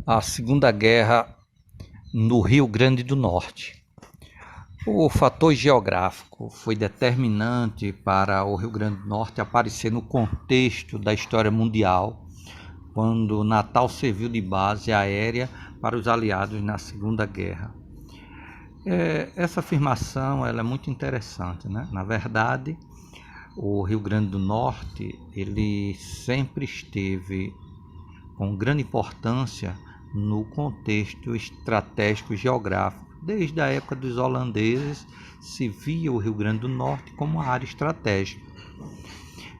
A Segunda Guerra no Rio Grande do Norte. O fator geográfico foi determinante para o Rio Grande do Norte aparecer no contexto da história mundial, quando Natal serviu de base aérea para os aliados na Segunda Guerra. Essa afirmação ela é muito interessante, né? Na verdade, o Rio Grande do Norte ele sempre esteve com grande importância no contexto estratégico geográfico. Desde a época dos holandeses, se via o Rio Grande do Norte como uma área estratégica.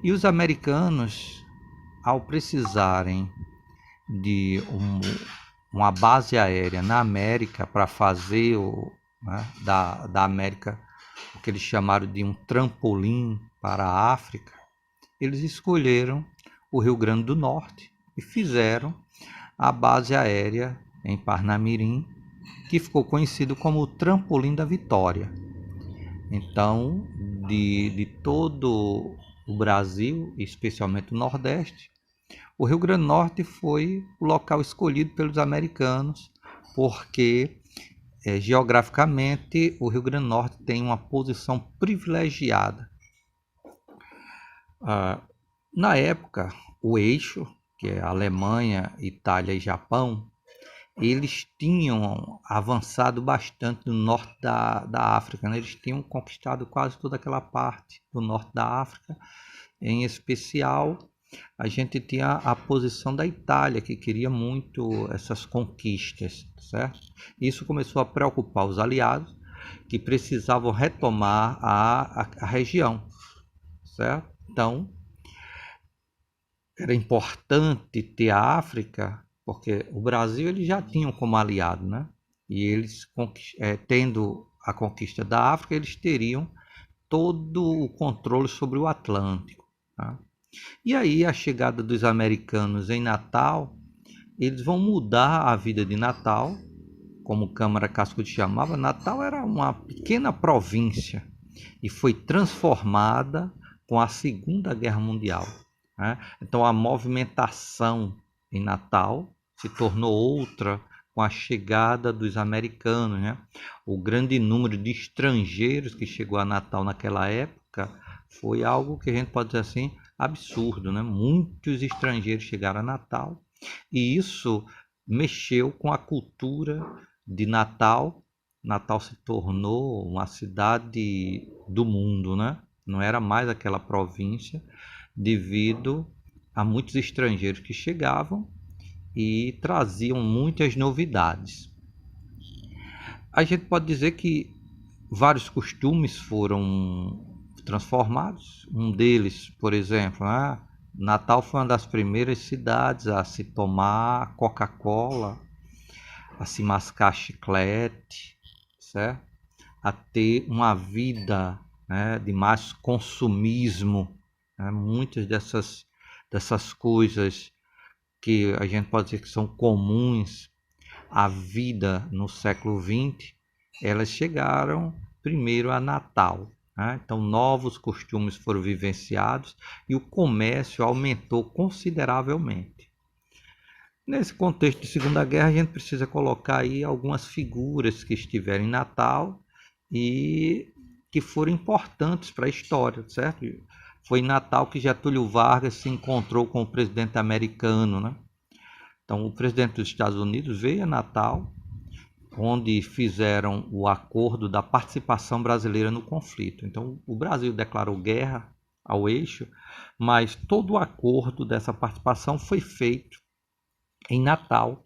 E os americanos, ao precisarem de uma base aérea na América para fazer da América o que eles chamaram de um trampolim para a África, eles escolheram o Rio Grande do Norte e fizeram a base aérea em Parnamirim, que ficou conhecido como o Trampolim da Vitória. Então, de todo o Brasil, especialmente o Nordeste, o Rio Grande do Norte foi o local escolhido pelos americanos, porque geograficamente o Rio Grande do Norte tem uma posição privilegiada. Na época, o eixo, que é Alemanha, Itália e Japão, eles tinham avançado bastante no norte da África, né? Eles tinham conquistado quase toda aquela parte do norte da África. Em especial, a gente tinha a posição da Itália, que queria muito essas conquistas, certo? Isso começou a preocupar os aliados, que precisavam retomar a região, certo? Então, era importante ter a África, porque o Brasil eles já tinham como aliado, né? E eles, tendo a conquista da África, eles teriam todo o controle sobre o Atlântico. Tá? E aí a chegada dos americanos em Natal, eles vão mudar a vida de Natal, como Câmara Cascudo chamava. Natal era uma pequena província e foi transformada com a Segunda Guerra Mundial. Né? Então a movimentação em Natal se tornou outra com a chegada dos americanos. Né? O grande número de estrangeiros que chegou a Natal naquela época foi algo que a gente pode dizer assim, absurdo. Né? Muitos estrangeiros chegaram a Natal e isso mexeu com a cultura de Natal. Natal se tornou uma cidade do mundo, né? Não era mais aquela província, devido a muitos estrangeiros que chegavam e traziam muitas novidades. A gente pode dizer que vários costumes foram transformados. Um deles, por exemplo, Natal foi uma das primeiras cidades a se tomar Coca-Cola, a se mascar chiclete, certo? A ter uma vida, né, de mais consumismo. Né? Muitas dessas coisas que a gente pode dizer que são comuns à vida no século XX, elas chegaram primeiro a Natal. Né? Então, novos costumes foram vivenciados e o comércio aumentou consideravelmente. Nesse contexto de Segunda Guerra, a gente precisa colocar aí algumas figuras que estiveram em Natal e que foram importantes para a história, certo? Foi em Natal que Getúlio Vargas se encontrou com o presidente americano, né? Então, o presidente dos Estados Unidos veio a Natal, onde fizeram o acordo da participação brasileira no conflito. Então, o Brasil declarou guerra ao eixo, mas todo o acordo dessa participação foi feito em Natal,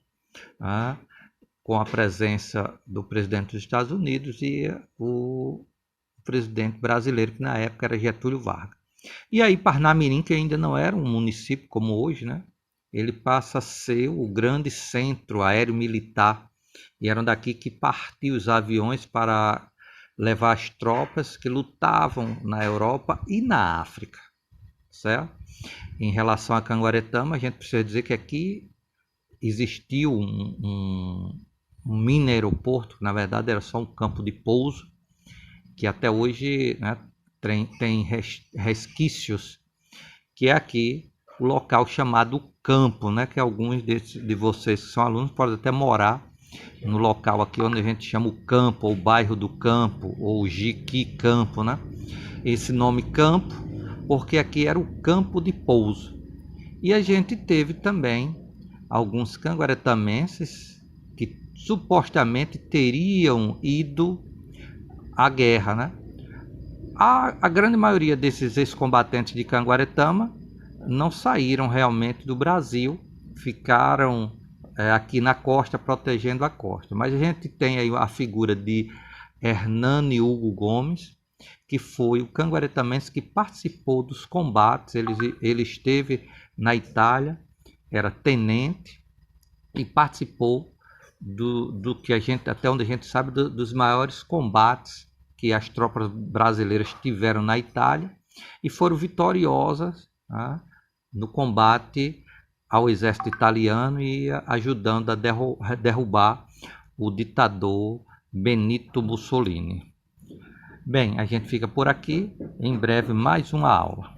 com a presença do presidente dos Estados Unidos e o presidente brasileiro, que na época era Getúlio Vargas. E aí Parnamirim, que ainda não era um município como hoje, né? Ele passa a ser o grande centro aéreo militar, e eram daqui que partiam os aviões para levar as tropas que lutavam na Europa e na África, certo? Em relação a Canguaretama, a gente precisa dizer que aqui existiu um mini aeroporto, que na verdade era só um campo de pouso, que até hoje, né, tem resquícios, que é aqui o local chamado Campo, né? Que alguns de vocês que são alunos podem até morar no local aqui onde a gente chama o Campo, ou o bairro do Campo, ou Jiqui Campo, né? Esse nome Campo, porque aqui era o campo de pouso. E a gente teve também alguns canguaretamenses que supostamente teriam ido à guerra, né? A grande maioria desses ex-combatentes de Canguaretama não saíram realmente do Brasil, ficaram aqui na costa, protegendo a costa. Mas a gente tem aí a figura de Hernani Hugo Gomes, que foi o canguaretamense que participou dos combates. Ele esteve na Itália, era tenente, e participou do que a gente, até onde a gente sabe, dos maiores combates que as tropas brasileiras tiveram na Itália e foram vitoriosas, né, no combate ao exército italiano e ajudando a derrubar o ditador Benito Mussolini. Bem, a gente fica por aqui. Em breve mais uma aula.